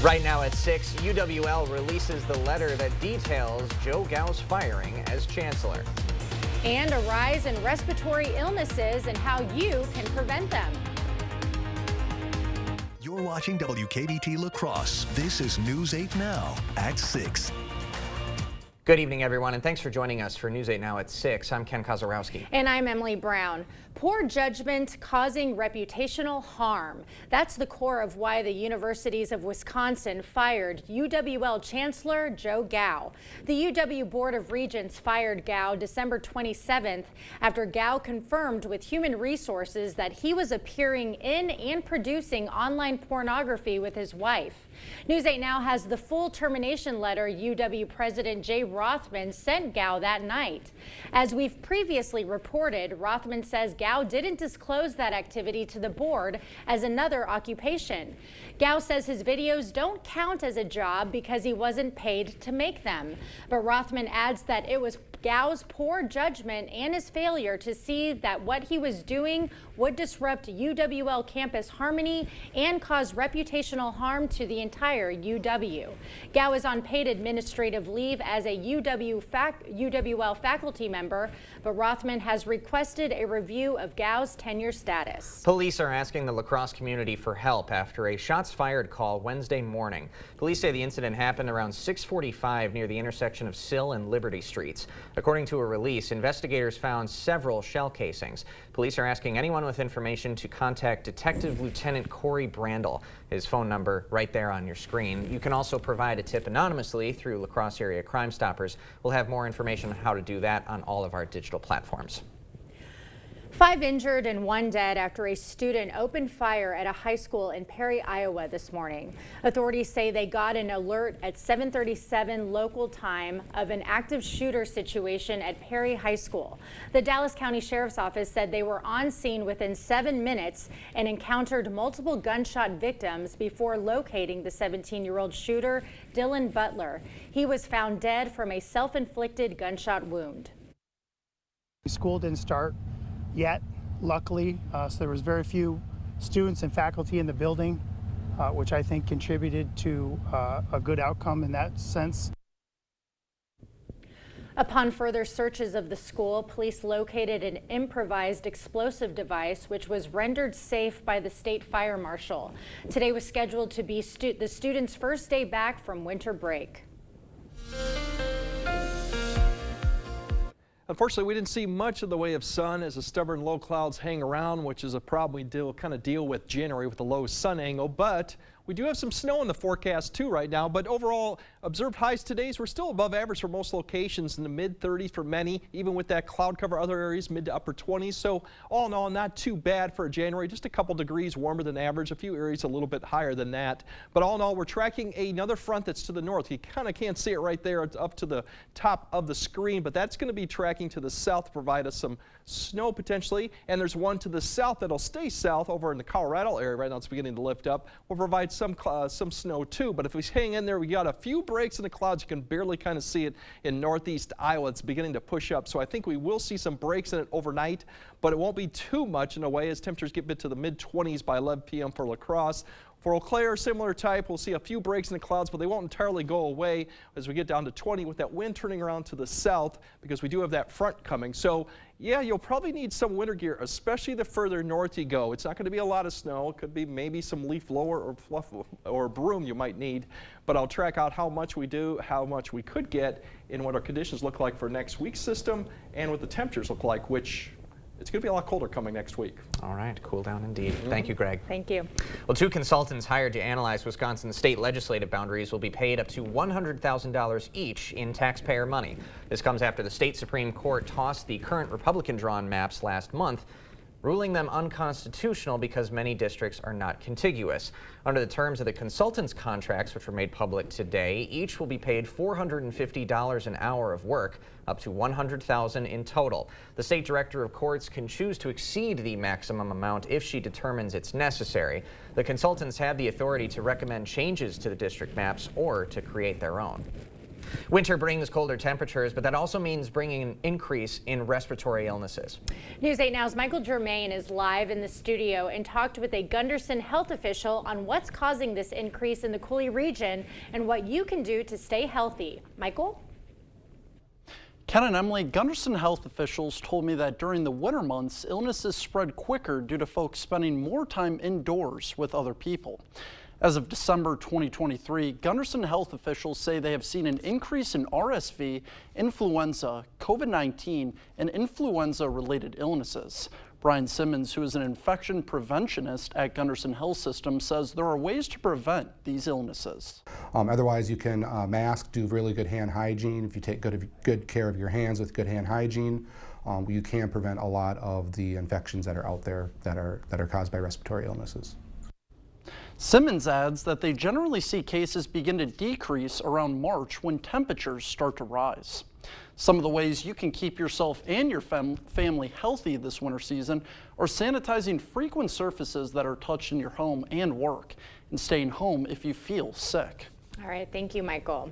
Right now at 6, UWL releases the letter that details Joe Gao's firing as chancellor. And a rise in respiratory illnesses and how you can prevent them. You're watching WKBT La Crosse. This is News 8 Now at 6. Good evening, everyone, and thanks for joining us for News 8 Now at 6. I'm Ken Kozarowski. And I'm Emily Brown. Poor judgment causing reputational harm. That's the core of why the universities of Wisconsin fired UWL Chancellor Joe Gao. The UW Board of Regents fired Gao December 27th after Gao confirmed with Human Resources that he was appearing in and producing online pornography with his wife. News 8 Now has the full termination letter UW President Jay Rothman sent Gao that night. As we've previously reported, Rothman says Gao didn't disclose that activity to the board as another occupation. Gao says his videos don't count as a job because he wasn't paid to make them. But Rothman adds that it was Gao's poor judgment and his failure to see that what he was doing would disrupt UWL campus harmony and cause reputational harm to the entire UW. Gao is on paid administrative leave as a UWL faculty member, but Rothman has requested a review of Gao's tenure status. Police are asking the La Crosse community for help after a shots fired call Wednesday morning. Police say the incident happened around 6:45 near the intersection of Sill and Liberty Streets. According to a release, investigators found several shell casings. Police are asking anyone with information to contact Detective Lieutenant Corey Brandel. His phone number right there on your screen. You can also provide a tip anonymously through La Crosse Area Crime Stoppers. We'll have more information on how to do that on all of our digital platforms. 5 injured and 1 dead after a student opened fire at a high school in Perry, Iowa this morning. Authorities say they got an alert at 7:37 local time of an active shooter situation at Perry High School. The Dallas County Sheriff's Office said they were on scene within 7 minutes and encountered multiple gunshot victims before locating the 17-year-old shooter, Dylan Butler. He was found dead from a self-inflicted gunshot wound. School didn't start yet, luckily, so there was very few students and faculty in the building, which I think contributed to a good outcome in that sense. Upon further searches of the school, police located an improvised explosive device which was rendered safe by the state fire marshal. Today was scheduled to be the students' first day back from winter break. Unfortunately, we didn't see much of the way of sun as the stubborn low clouds hang around, which is a problem we deal with January with the low sun angle. But we do have some snow in the forecast too right now, but overall observed highs today, we're still above average for most locations, in the mid-30s for many, even with that cloud cover. Other areas mid to upper 20s. So all in all, not too bad for January, just a couple degrees warmer than average, a few areas a little bit higher than that. But all in all, we're tracking another front that's to the north. You kind of can't see it right there. It's up to the top of the screen, but that's going to be tracking to the south to provide us some snow potentially. And there's one to the south that'll stay south over in the Colorado area. Right now it's beginning to lift up. We'll provide some snow too, but if we hang in there, we got a few breaks in the clouds. You can barely kind of see it in northeast Iowa. It's beginning to push up, so I think we will see some breaks in it overnight, but it won't be too much in a way as temperatures get to the mid-20s by 11 p.m. for La Crosse. For Eau Claire, similar type, we'll see a few breaks in the clouds, but they won't entirely go away as we get down to 20 with that wind turning around to the south because we do have that front coming. So yeah, you'll probably need some winter gear, especially the further north you go. It's not going to be a lot of snow. It could be maybe some leaf blower or fluff or broom you might need, but I'll track out how much we do, how much we could get, and what our conditions look like for next week's system and what the temperatures look like, which it's going to be a lot colder coming next week. All right, cool down indeed. Thank you, Greg. Thank you. Well, 2 consultants hired to analyze Wisconsin's state legislative boundaries will be paid up to $100,000 each in taxpayer money. This comes after the state Supreme Court tossed the current Republican-drawn maps last month, ruling them unconstitutional because many districts are not contiguous. Under the terms of the consultants' contracts, which were made public today, each will be paid $450 an hour of work, up to $100,000 in total. The state director of courts can choose to exceed the maximum amount if she determines it's necessary. The consultants have the authority to recommend changes to the district maps or to create their own. Winter brings colder temperatures, but that also means bringing an increase in respiratory illnesses. News 8 Now's Michael Germain is live in the studio and talked with a Gunderson health official on what's causing this increase in the Coulee region and what you can do to stay healthy. Michael? Ken and Emily, Gunderson health officials told me that during the winter months, illnesses spread quicker due to folks spending more time indoors with other people. As of December 2023, Gunderson health officials say they have seen an increase in RSV, influenza, COVID-19, and influenza-related illnesses. Brian Simmons, who is an infection preventionist at Gunderson Health System, says there are ways to prevent these illnesses. Otherwise, you can mask, do really good hand hygiene. If you take good care of your hands with good hand hygiene, you can prevent a lot of the infections that are out there that are caused by respiratory illnesses. Simmons adds that they generally see cases begin to decrease around March when temperatures start to rise. Some of the ways you can keep yourself and your family healthy this winter season are sanitizing frequent surfaces that are touched in your home and work, and staying home if you feel sick. All right, thank you, Michael.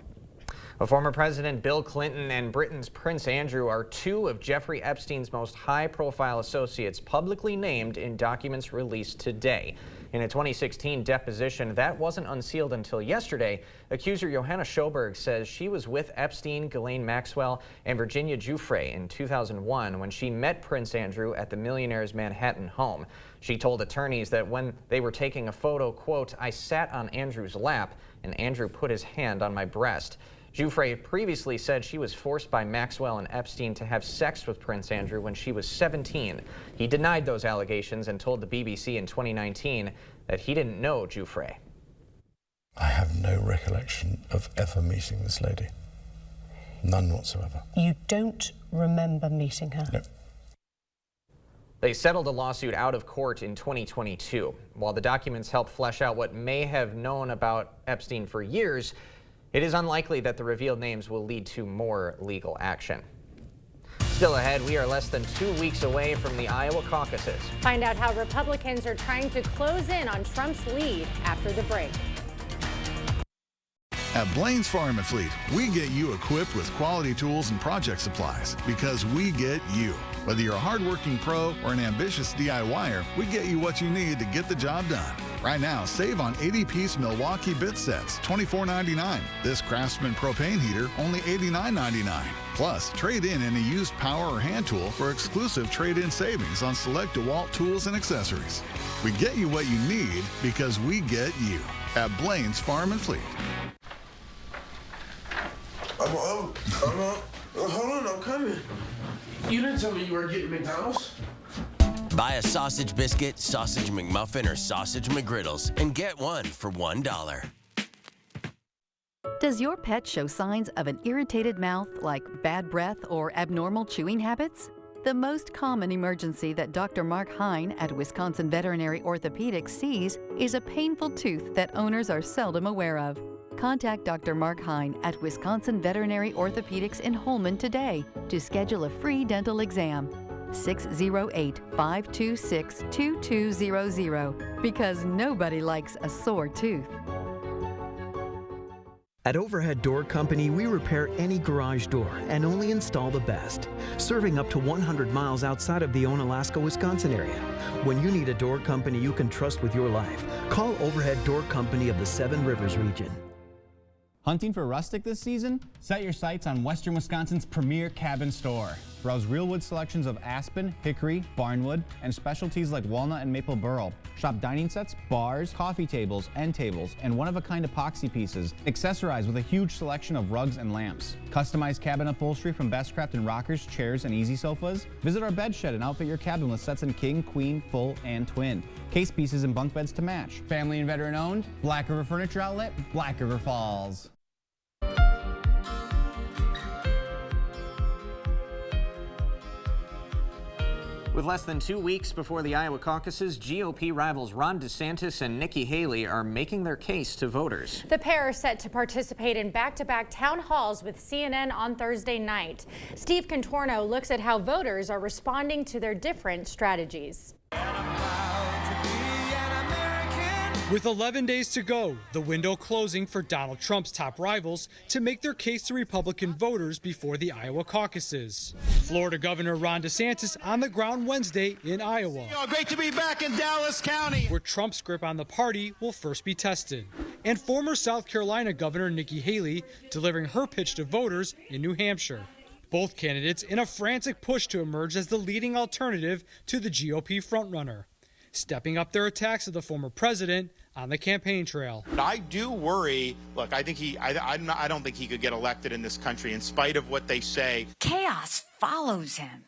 Well, former President Bill Clinton and Britain's Prince Andrew are two of Jeffrey Epstein's most high-profile associates publicly named in documents released today. In a 2016 deposition that wasn't unsealed until yesterday, accuser Johanna Schoberg says she was with Epstein, Ghislaine Maxwell, and Virginia Giuffre in 2001 when she met Prince Andrew at the millionaire's Manhattan home. She told attorneys that when they were taking a photo, quote, "I sat on Andrew's lap and Andrew put his hand on my breast." Giuffre previously said she was forced by Maxwell and Epstein to have sex with Prince Andrew when she was 17. He denied those allegations and told the BBC in 2019 that he didn't know Giuffre. I have no recollection of ever meeting this lady. None whatsoever. You don't remember meeting her? No. They settled a lawsuit out of court in 2022. While the documents help flesh out what may have known about Epstein for years, it is unlikely that the revealed names will lead to more legal action. Still ahead, we are less than 2 weeks away from the Iowa caucuses. Find out how Republicans are trying to close in on Trump's lead after the break. At Blaine's Farm and Fleet, we get you equipped with quality tools and project supplies because we get you. Whether you're a hardworking pro or an ambitious DIYer, we get you what you need to get the job done. Right now, save on 80-piece Milwaukee bit sets, $24.99. This Craftsman propane heater, only $89.99. Plus, trade in any used power or hand tool for exclusive trade-in savings on select DeWalt tools and accessories. We get you what you need because we get you at Blaine's Farm and Fleet. Hold on, I'm coming. You didn't tell me you were getting McDonald's. Buy a sausage biscuit, sausage McMuffin, or sausage McGriddles and get one for $1. Does your pet show signs of an irritated mouth like bad breath or abnormal chewing habits? The most common emergency that Dr. Mark Hine at Wisconsin Veterinary Orthopedics sees is a painful tooth that owners are seldom aware of. Contact Dr. Mark Hine at Wisconsin Veterinary Orthopedics in Holmen today to schedule a free dental exam. 608-526-2200, because nobody likes a sore tooth. At Overhead Door Company, we repair any garage door and only install the best, serving up to 100 miles outside of the Onalaska, Wisconsin area. When you need a door company you can trust with your life, call Overhead Door Company of the Seven Rivers region. Hunting for rustic this season? Set your sights on Western Wisconsin's premier cabin store. Browse real wood selections of aspen, hickory, barnwood, and specialties like walnut and maple burl. Shop dining sets, bars, coffee tables, end tables, and one-of-a-kind epoxy pieces. Accessorize with a huge selection of rugs and lamps. Customize cabin upholstery from Bestcraft and rockers, chairs, and easy sofas. Visit our bed shed and outfit your cabin with sets in king, queen, full, and twin. Case pieces and bunk beds to match. Family and veteran owned, Black River Furniture Outlet, Black River Falls. With less than 2 weeks before the Iowa caucuses, GOP rivals Ron DeSantis and Nikki Haley are making their case to voters. The pair are set to participate in back-to-back town halls with CNN on Thursday night. Steve Contorno looks at how voters are responding to their different strategies. With 11 days to go, the window closing for Donald Trump's top rivals to make their case to Republican voters before the Iowa caucuses. Florida Governor Ron DeSantis on the ground Wednesday in Iowa. Great to be back in Dallas County, where Trump's grip on the party will first be tested. And former South Carolina Governor Nikki Haley delivering her pitch to voters in New Hampshire. Both candidates in a frantic push to emerge as the leading alternative to the GOP frontrunner, stepping up their attacks of the former president on the campaign trail. I do worry. Look, I don't think he could get elected in this country in spite of what they say. Chaos follows him.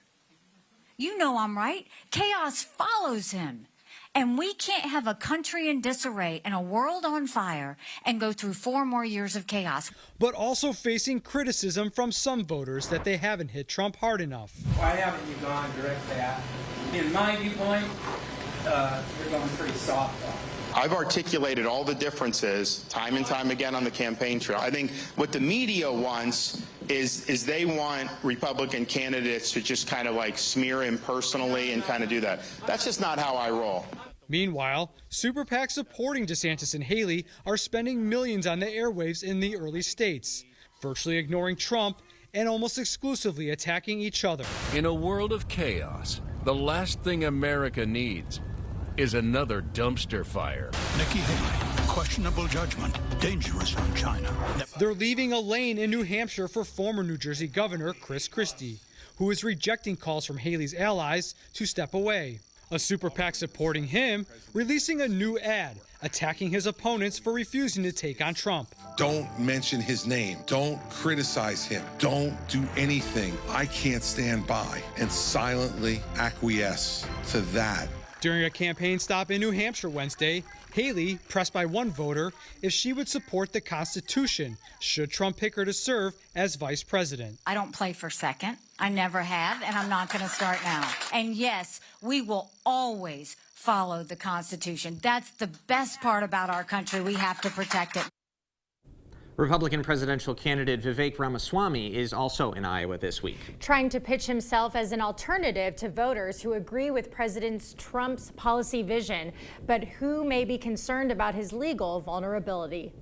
You know I'm right. Chaos follows him. And we can't have a country in disarray and a world on fire and go through 4 more years of chaos. But also facing criticism from some voters that they haven't hit Trump hard enough. Why haven't you gone direct to that? In my viewpoint, you're going pretty soft on it. I've articulated all the differences time and time again on the campaign trail. I think what the media wants is they want Republican candidates to just kind of like smear him personally and kind of do that. That's just not how I roll. Meanwhile, super PACs supporting DeSantis and Haley are spending millions on the airwaves in the early states, virtually ignoring Trump and almost exclusively attacking each other. In a world of chaos, the last thing America needs is another dumpster fire. Nikki Haley, questionable judgment, dangerous from China. They're leaving a lane in New Hampshire for former New Jersey Governor Chris Christie, who is rejecting calls from Haley's allies to step away. A super PAC supporting him releasing a new ad attacking his opponents for refusing to take on Trump. Don't mention his name. Don't criticize him. Don't do anything I can't stand by and silently acquiesce to that. During a campaign stop in New Hampshire Wednesday, Haley pressed by one voter if she would support the Constitution should Trump pick her to serve as vice president. I don't play for second. I never have, and I'm not going to start now. And yes, we will always follow the Constitution. That's the best part about our country. We have to protect it. Republican presidential candidate Vivek Ramaswamy is also in Iowa this week, trying to pitch himself as an alternative to voters who agree with President Trump's policy vision, but who may be concerned about his legal vulnerability.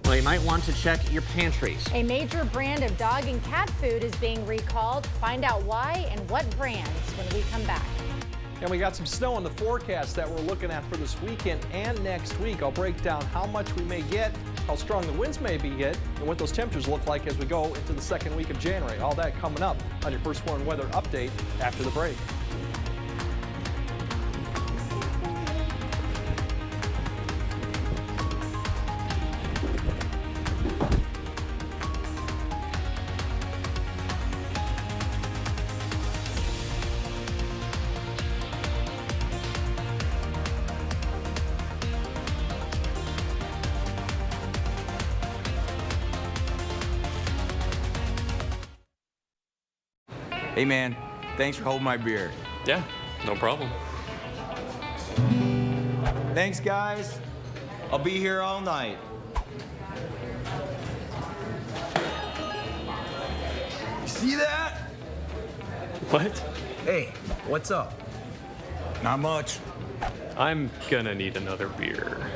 Well, you might want to check your pantries. A major brand of dog and cat food is being recalled. Find out why and what brands when we come back. And we got some snow in the forecast that we're looking at for this weekend and next week. I'll break down how much we may get, how strong the winds may be hit, and what those temperatures look like as we go into the second week of January. All that coming up on your First Warn Weather Update after the break. Hey man, thanks for holding my beer. Yeah, no problem. Thanks guys. I'll be here all night. You see that? What? Hey, what's up? Not much. I'm gonna need another beer.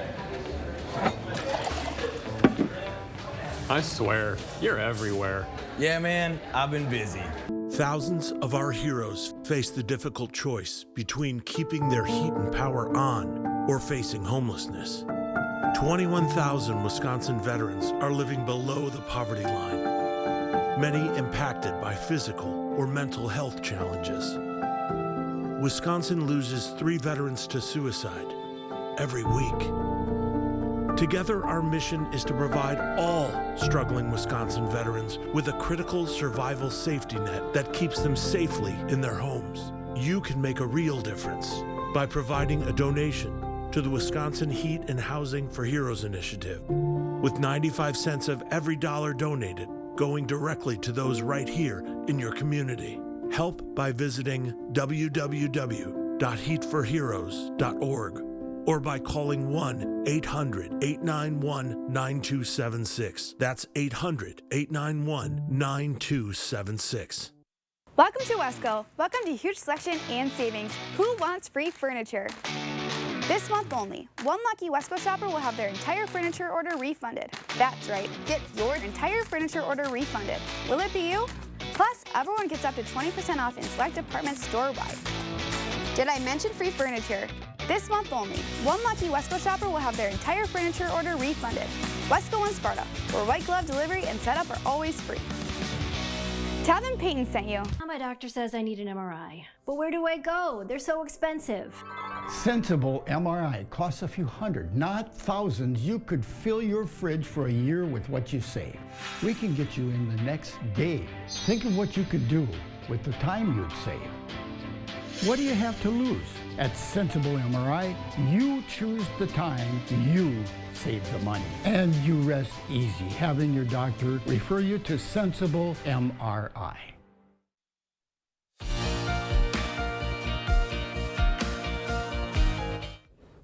I swear, you're everywhere. Yeah man, I've been busy. Thousands of our heroes face the difficult choice between keeping their heat and power on or facing homelessness. 21,000 Wisconsin veterans are living below the poverty line, many impacted by physical or mental health challenges. Wisconsin loses 3 veterans to suicide every week. Together, our mission is to provide all struggling Wisconsin veterans with a critical survival safety net that keeps them safely in their homes. You can make a real difference by providing a donation to the Wisconsin Heat and Housing for Heroes initiative, with 95 cents of every dollar donated going directly to those right here in your community. Help by visiting www.heatforheroes.org. or by calling 1-800-891-9276. That's 800-891-9276. Welcome to Wesco. Welcome to huge selection and savings. Who wants free furniture? This month only, one lucky Wesco shopper will have their entire furniture order refunded. That's right, get your entire furniture order refunded. Will it be you? Plus, everyone gets up to 20% off in select departments store-wide. Did I mention free furniture? This month only, one lucky Wesco shopper will have their entire furniture order refunded. Wesco and Sparta, where white glove delivery and setup are always free. Tell them Peyton sent you. My doctor says I need an MRI. But where do I go? They're so expensive. Sensible MRI costs a few hundred, not thousands. You could fill your fridge for a year with what you save. We can get you in the next day. Think of what you could do with the time you'd save. What do you have to lose? At Sensible MRI, you choose the time, you save the money. And you rest easy having your doctor refer you to Sensible MRI.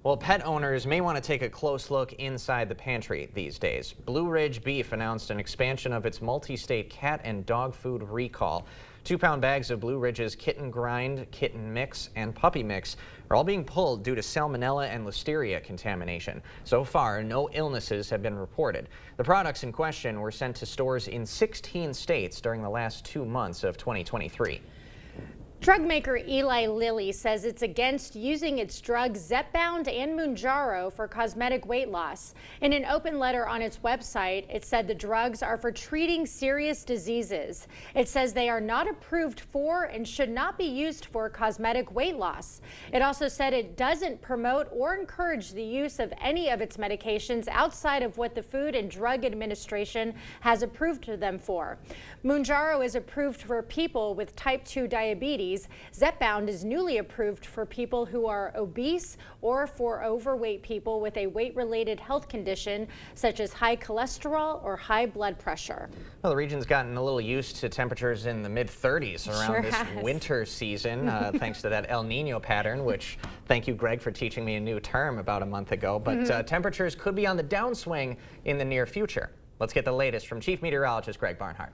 Well, pet owners may want to take a close look inside the pantry these days. Blue Ridge Beef announced an expansion of its multi-state cat and dog food recall. 2-pound bags of Blue Ridge's Kitten Grind, Kitten Mix, and Puppy Mix are all being pulled due to salmonella and listeria contamination. So far, no illnesses have been reported. The products in question were sent to stores in 16 states during the last 2 months of 2023. Drug maker Eli Lilly says it's against using its drugs Zepbound and Mounjaro for cosmetic weight loss. In an open letter on its website, it said the drugs are for treating serious diseases. It says they are not approved for and should not be used for cosmetic weight loss. It also said it doesn't promote or encourage the use of any of its medications outside of what the Food and Drug Administration has approved them for. Mounjaro is approved for people with type 2 diabetes. Zepbound is newly approved for people who are obese or for overweight people with a weight-related health condition such as high cholesterol or high blood pressure. Well, the region's gotten a little used to temperatures in the mid-30s around this winter season, thanks to that El Nino pattern, which, thank you, Greg, for teaching me a new term about a month ago. But temperatures could be on the downswing in the near future. Let's get the latest from Chief Meteorologist Greg Barnhart.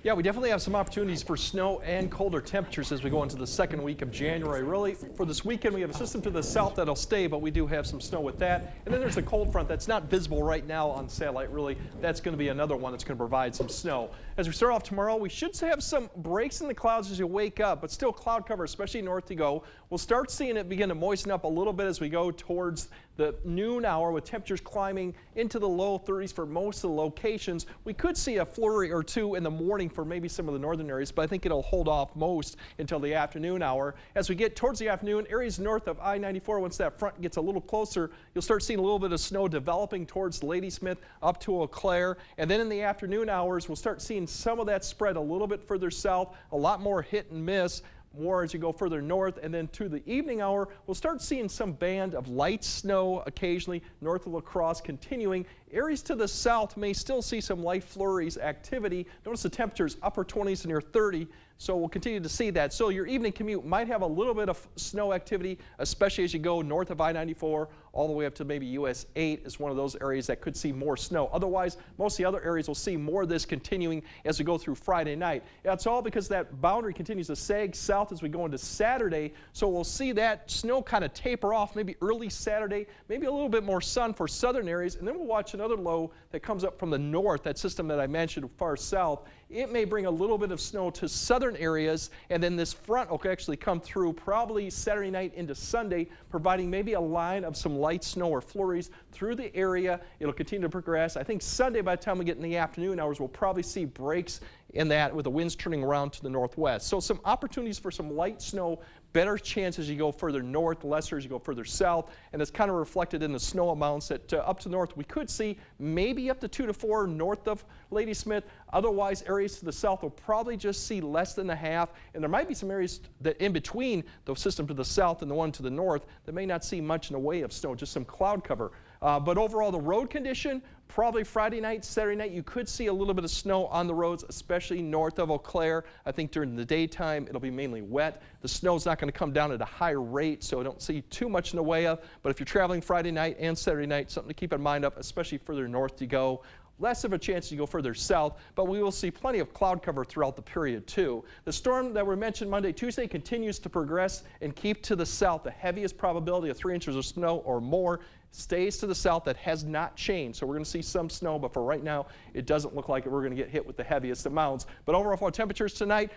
Yeah, we definitely have some opportunities for snow and colder temperatures as we go into the second week of January. Really, for this weekend, we have a system to the south that'll stay, but we do have some snow with that. And then there's a cold front that's not visible right now on satellite, really. That's going to be another one that's going to provide some snow. As we start off tomorrow, we should have some breaks in the clouds as you wake up, but still cloud cover, especially north to go. We'll start seeing it begin to moisten up a little bit as we go towards the noon hour with temperatures climbing into the low 30s for most of the locations. We could see a flurry or two in the morning for maybe some of the northern areas, but I think it'll hold off most until the afternoon hour. As we get towards the afternoon, areas north of I-94, once that front gets a little closer, you'll start seeing a little bit of snow developing towards Ladysmith up to Eau Claire. And then in the afternoon hours, we'll start seeing some of that spread a little bit further south, a lot more hit and miss. More as you go further north, and then to the evening hour, we'll start seeing some band of light snow occasionally north of La Crosse continuing. Areas to the south may still see some light flurries activity. Notice the temperatures upper 20s to near 30, so we'll continue to see that. So your evening commute might have a little bit of snow activity, especially as you go north of I-94 all the way up to maybe US 8 is one of those areas that could see more snow. Otherwise, most of the other areas will see more of this continuing as we go through Friday night. That's all because that boundary continues to sag south as we go into Saturday, so we'll see that snow kind of taper off maybe early Saturday, maybe a little bit more sun for southern areas, and then we'll watch another low that comes up from the north, that system that I mentioned far south. It may bring a little bit of snow to southern areas, and then this front will actually come through probably Saturday night into Sunday, providing maybe a line of some light snow or flurries through the area. It'll continue to progress. I think Sunday, by the time we get in the afternoon hours, we'll probably see breaks in that with the winds turning around to the northwest. So some opportunities for some light snow, better chance as you go further north, lesser as you go further south, and it's kind of reflected in the snow amounts that up to the north we could see maybe up to 2 to 4 north of Ladysmith. Otherwise, areas to the south will probably just see less than a half, and there might be some areas that in between the system to the south and the one to the north that may not see much in the way of snow, just some cloud cover. But overall, the road condition, probably Friday night, Saturday night, you could see a little bit of snow on the roads, especially north of Eau Claire. I think during the daytime, it'll be mainly wet. The snow's not going to come down at a higher rate, so I don't see too much in the way of. But if you're traveling Friday night and Saturday night, something to keep in mind of, especially further north you go. less of a chance to go further south, but we will see plenty of cloud cover throughout the period too. The storm that we mentioned Monday, Tuesday continues to progress and keep to the south. The heaviest probability of 3 inches of snow or more stays to the south. That has not changed. So we're going to see some snow, but for right now, it doesn't look like we're going to get hit with the heaviest amounts. But overall for temperatures tonight,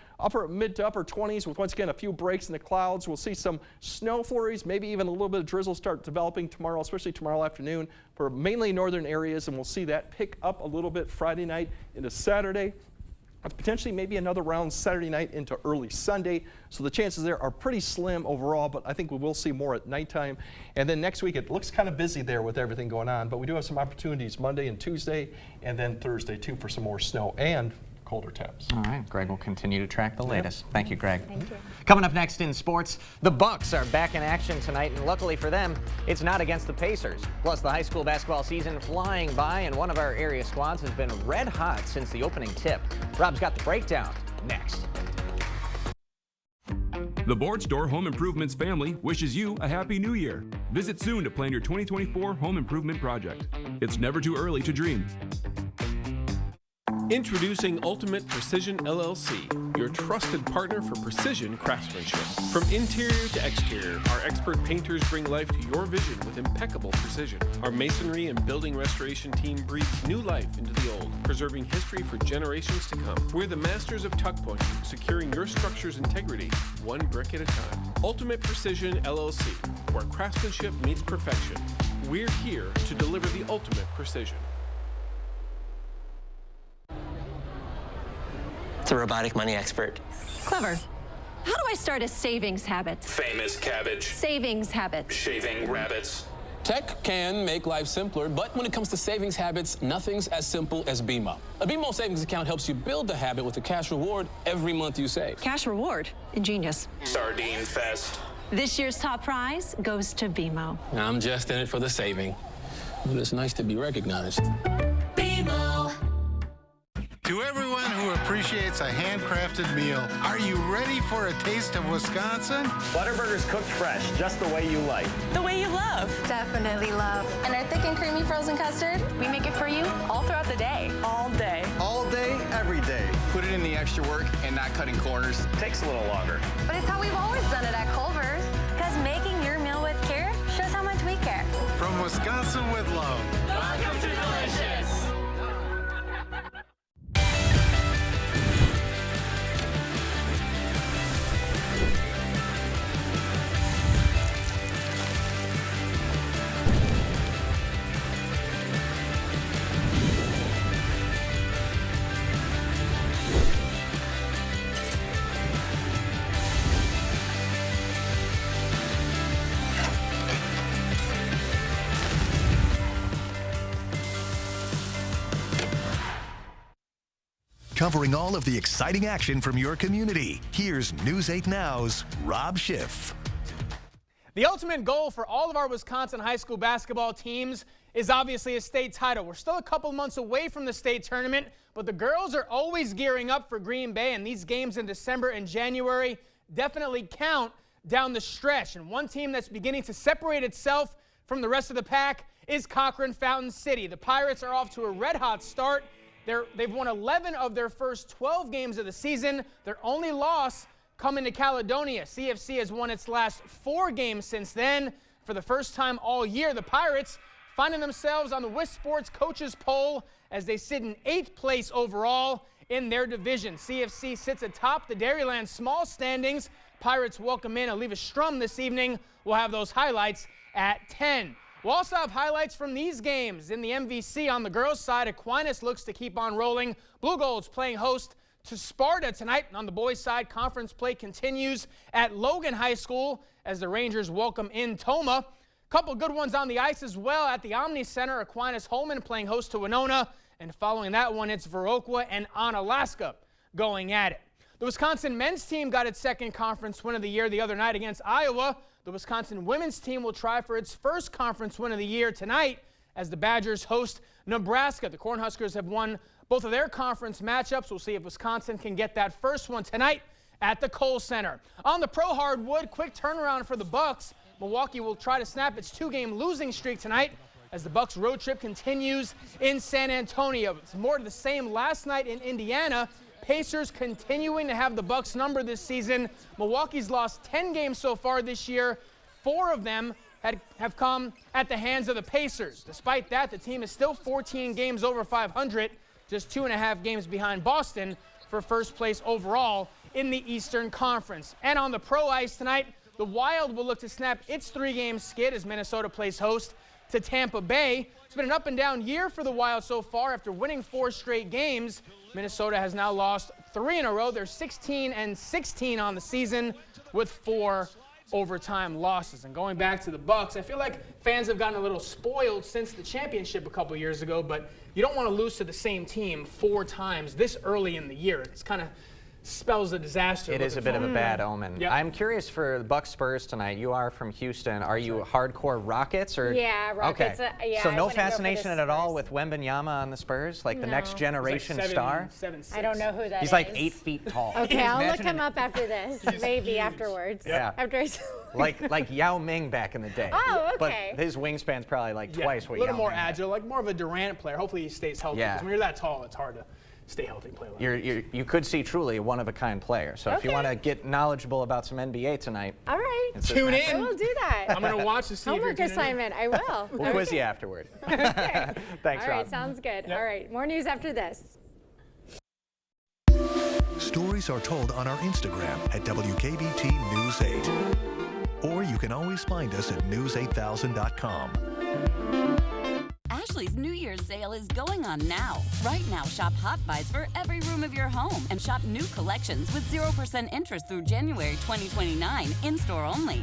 mid to upper 20s with once again a few breaks in the clouds. We'll see some snow flurries, maybe even a little bit of drizzle start developing tomorrow, especially tomorrow afternoon for mainly northern areas, and we'll see that pick up a little bit Friday night into Saturday. Potentially maybe another round Saturday night into early Sunday. So the chances there are pretty slim overall, but I think we will see more at nighttime. And then next week it looks kind of busy there with everything going on, but we do have some opportunities Monday and Tuesday and then Thursday too for some more snow and colder temps. All right, Greg will continue to track the latest. Thank you, Greg. Thank you. Coming up next in sports, the Bucks are back in action tonight, and luckily for them, it's not against the Pacers. Plus, the high school basketball season flying by, and one of our area squads has been red hot since the opening tip. Rob's got the breakdown next. The Board Store Home Improvements family wishes you a Happy New Year. Visit soon to plan your 2024 home improvement project. It's never too early to dream. Introducing Ultimate Precision LLC, your trusted partner for precision craftsmanship. From interior to exterior, our expert painters bring life to your vision with impeccable precision. Our masonry and building restoration team breathes new life into the old, preserving history for generations to come. We're the masters of tuck pointing, securing your structure's integrity, one brick at a time. Ultimate Precision LLC, where craftsmanship meets perfection. We're here to deliver the ultimate precision. The robotic money expert. Clever. How do I start a savings habit? Famous cabbage. Savings habit. Shaving rabbits. Tech can make life simpler, but when it comes to savings habits, nothing's as simple as BMO. A BMO savings account helps you build the habit with a cash reward every month you save. Cash reward. Ingenious. Sardine fest. This year's top prize goes to BMO. I'm just in it for the saving, but it's nice to be recognized. BMO. To everyone who appreciates a handcrafted meal, are you ready for a taste of Wisconsin? Butterburgers cooked fresh, just the way you like. The way you love. Definitely love. And our thick and creamy frozen custard, we make it for you all throughout the day. all day. All day, every day. Put it in the extra work and not cutting corners. Takes a little longer. But it's how we've always done it at Culver's. Because making your meal with care shows how much we care. From Wisconsin with love. Welcome to Delicious. Covering all of the exciting action from your community, here's News 8 Now's Rob Schiff. The ultimate goal for all of our Wisconsin high school basketball teams is obviously a state title. We're still a couple months away from the state tournament, but the girls are always gearing up for Green Bay, and these games in December and January definitely count down the stretch. And one team that's beginning to separate itself from the rest of the pack is Cochran Fountain City. The Pirates are off to a red-hot start. They've won 11 of their first 12 games of the season. Their only loss coming to Caledonia. CFC has won its last 4 games since then. For the first time all year, the Pirates finding themselves on the WIS Sports Coaches Poll as they sit in 8th place overall in their division. CFC sits atop the Dairyland small standings. Pirates welcome in Oliva Strum this evening. We'll have those highlights at 10. We'll also have highlights from these games. In the MVC on the girls' side, Aquinas looks to keep on rolling. Blue Gold's playing host to Sparta tonight. On the boys' side, conference play continues at Logan High School as the Rangers welcome in Toma. Couple good ones on the ice as well at the Omni Center. Aquinas Holman playing host to Winona. And following that one, it's Viroqua and Onalaska going at it. The Wisconsin men's team got its second conference win of the year the other night against Iowa. The Wisconsin women's team will try for its first conference win of the year tonight as the Badgers host Nebraska. The Cornhuskers have won both of their conference matchups. We'll see if Wisconsin can get that first one tonight at the Kohl Center. On the pro hardwood, quick turnaround for the Bucks. Milwaukee will try to snap its 2-game losing streak tonight as the Bucks road trip continues in San Antonio. It's more of the same last night in Indiana. Pacers continuing to have the Bucks number this season. Milwaukee's lost 10 games so far this year. 4 of them have come at the hands of the Pacers. Despite that, the team is still 14 games over 500, just 2.5 games behind Boston for first place overall in the Eastern Conference. And on the pro ice tonight, the Wild will look to snap its 3-game skid as Minnesota plays host to Tampa Bay. It's been an up and down year for the Wild so far. After winning 4 straight games, Minnesota has now lost 3 in a row. They're 16-16 on the season with 4 overtime losses. And going back to the Bucks, I feel like fans have gotten a little spoiled since the championship a couple years ago, but you don't want to lose to the same team 4 times this early in the year. It's kind of spells a disaster. It is a bit of a bad omen. Yep. I'm curious for the Bucks Spurs tonight. You are from Houston. Are you hardcore Rockets or? Yeah, Rockets. Okay. Yeah, so I no wouldn't go for the fascination at all Spurs. with Wembanyama on the Spurs, like the next generation He's like star. 7'6". I don't know who that is. He's like 8 feet tall. Okay, I'll look Imagine him up after this. Maybe huge. afterwards. Yeah. After like Yao Ming back in the day. Oh, okay. But his wingspan's probably like Yeah, twice what a little Yao more Ming had. agile, like more of a Durant player. Hopefully he stays healthy. Yeah. Because when you're that tall, it's hard to stay healthy and play well. You could see truly a one-of-a-kind player. So if you Okay. want to get knowledgeable about some NBA tonight, All right. it's this Tune matchup. in. I will do that. I'm going to watch to see if Homework you're tuning in. assignment. I will. We'll quiz you afterward. Okay. Thanks, All right, Rob. sounds good. All right, more news after this. Stories are told on our Instagram at WKBT News 8. Or you can always find us at news8000.com. Ashley's New Year's sale is going on now. Right now, shop Hot Buys for every room of your home and shop new collections with 0% interest through January 2029, in-store only.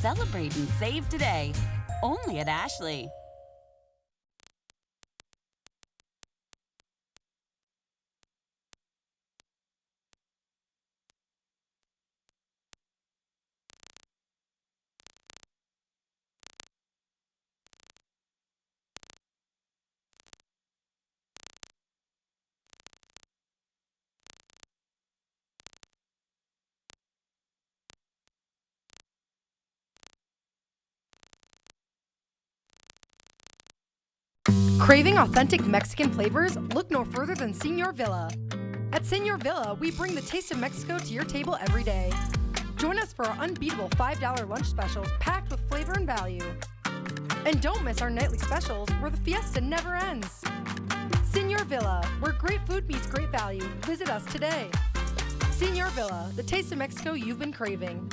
Celebrate and save today, only at Ashley. Craving authentic Mexican flavors? Look no further than Señor Villa. At Señor Villa, we bring the taste of Mexico to your table every day. Join us for our unbeatable $5 lunch specials packed with flavor and value. And don't miss our nightly specials where the fiesta never ends. Señor Villa, where great food meets great value. Visit us today. Señor Villa, the taste of Mexico you've been craving.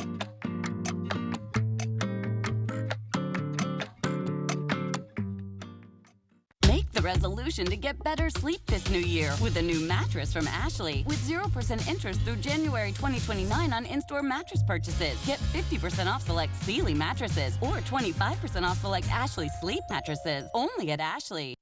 Make the resolution to get better sleep this new year with a new mattress from Ashley with 0% interest through January 2029 on in-store mattress purchases. Get 50% off select Sealy mattresses or 25% off select Ashley sleep mattresses, only at Ashley.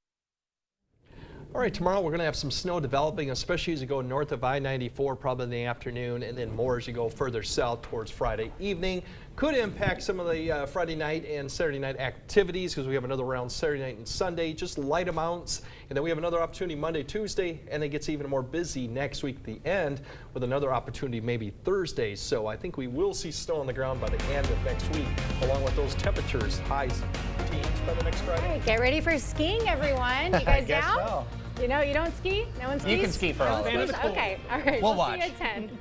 All right, tomorrow we're going to have some snow developing, especially as you go north of I-94, probably in the afternoon, and then more as you go further south towards Friday evening. Could impact some of the Friday night and Saturday night activities because we have another round Saturday night and Sunday, just light amounts. And then we have another opportunity Monday, Tuesday, and it gets even more busy next week at the end with another opportunity maybe Thursday. So I think we will see snow on the ground by the end of next week, along with those temperatures, highs teens by the next Friday. All right, get ready for skiing, everyone. You guys guess down? so. You know, you don't ski? No one skis? You can ski for all of us. Okay, all right. We'll See watch. you at 10.